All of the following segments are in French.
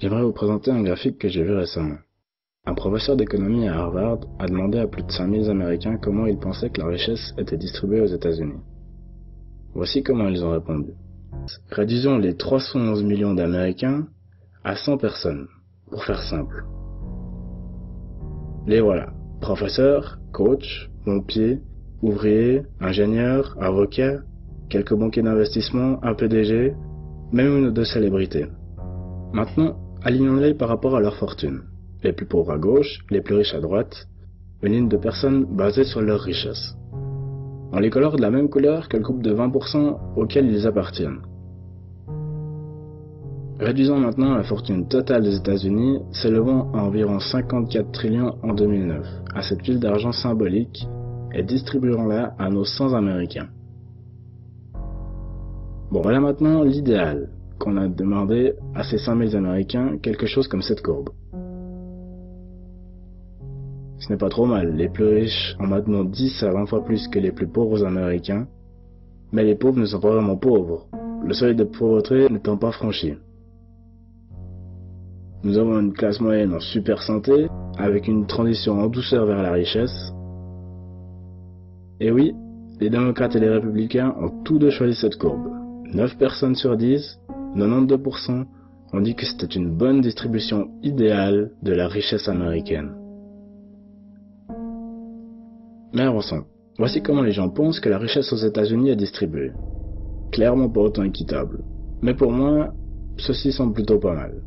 J'aimerais vous présenter un graphique que j'ai vu récemment. Un professeur d'économie à Harvard a demandé à plus de 5000 Américains comment ils pensaient que la richesse était distribuée aux États-Unis. Voici comment ils ont répondu. Réduisons les 311 millions d'Américains à 100 personnes, pour faire simple. Les voilà. Professeurs, coachs, pompiers, ouvriers, ingénieurs, avocats, quelques banquiers d'investissement, un PDG, même une ou deux célébrités. Maintenant, alignons-les par rapport à leur fortune. Les plus pauvres à gauche, les plus riches à droite, une ligne de personnes basée sur leur richesse. On les colore de la même couleur que le groupe de 20% auquel ils appartiennent. Réduisons maintenant la fortune totale des États-Unis, s'élevant à environ 54 trillions en 2009, à cette pile d'argent symbolique, et distribuons-la à nos 100 Américains. Bon, voilà maintenant l'idéal, qu'on a demandé à ces 5000 Américains quelque chose comme cette courbe. Ce n'est pas trop mal, les plus riches ont maintenant 10 à 20 fois plus que les plus pauvres Américains, mais les pauvres ne sont pas vraiment pauvres, le seuil de pauvreté n'étant pas franchi. Nous avons une classe moyenne en super santé, avec une transition en douceur vers la richesse. Et oui, les démocrates et les républicains ont tous deux choisi cette courbe. 9 personnes sur 10, 92%, ont dit que c'était une bonne distribution idéale de la richesse américaine. Mais avançons. Voici comment les gens pensent que la richesse aux États-Unis est distribuée. Clairement pas autant équitable. Mais pour moi, ceci semble plutôt pas mal.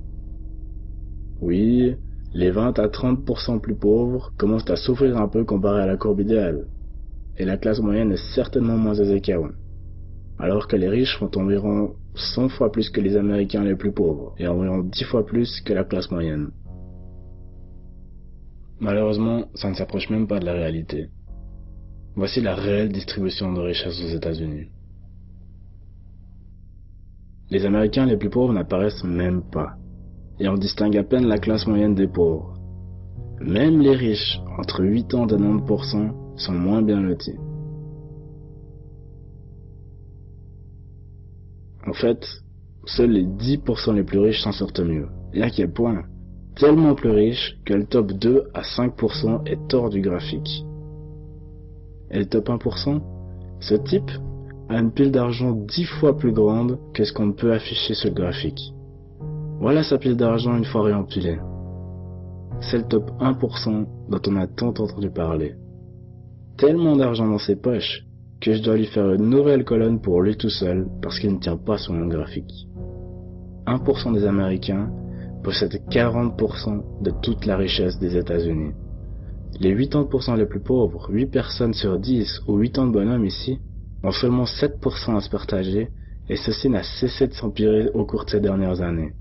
Oui, les 20 à 30% plus pauvres commencent à souffrir un peu comparé à la courbe idéale. Et la classe moyenne est certainement moins aisée qu'avant. Alors que les riches font environ 100 fois plus que les Américains les plus pauvres, et environ 10 fois plus que la classe moyenne. Malheureusement, ça ne s'approche même pas de la réalité. Voici la réelle distribution de richesse aux États-Unis. Les Américains les plus pauvres n'apparaissent même pas, et on distingue à peine la classe moyenne des pauvres. Même les riches, entre 80 et 90%, sont moins bien lotis. En fait, seuls les 10% les plus riches s'en sortent mieux. Et à quel point? Tellement plus riches que le top 2 à 5% est hors du graphique. Et le top 1%? Ce type a une pile d'argent 10 fois plus grande que ce qu'on peut afficher sur le graphique. Voilà sa pile d'argent une fois réempilée. C'est le top 1% dont on a tant entendu parler. Tellement d'argent dans ses poches que je dois lui faire une nouvelle colonne pour lui tout seul parce qu'il ne tient pas sur mon graphique. 1% des Américains possèdent 40% de toute la richesse des États-Unis. Les 80% les plus pauvres, 8 personnes sur 10 ou 8 ans de bonhomme ici, ont seulement 7% à se partager et ceci n'a cessé de s'empirer au cours de ces dernières années.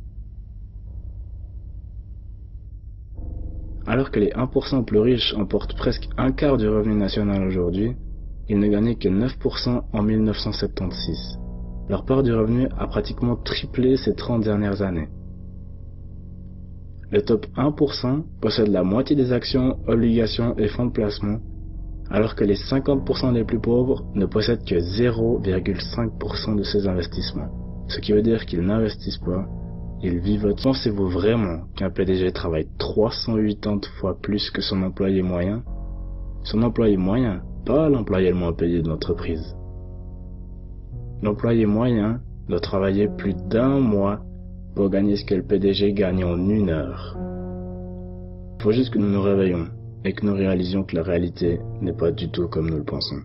Alors que les 1% plus riches emportent presque un quart du revenu national aujourd'hui, ils ne gagnaient que 9% en 1976. Leur part du revenu a pratiquement triplé ces 30 dernières années. Le top 1% possède la moitié des actions, obligations et fonds de placement, alors que les 50% les plus pauvres ne possèdent que 0,5% de ces investissements. Ce qui veut dire qu'ils n'investissent pas, ils vivent. Pensez-vous vraiment qu'un PDG travaille 380 fois plus que son employé moyen? Son employé moyen, pas l'employé le moins payé de l'entreprise. L'employé moyen doit travailler plus d'1 mois pour gagner ce que le PDG gagne en 1 heure. Il faut juste que nous nous réveillons et que nous réalisions que la réalité n'est pas du tout comme nous le pensons.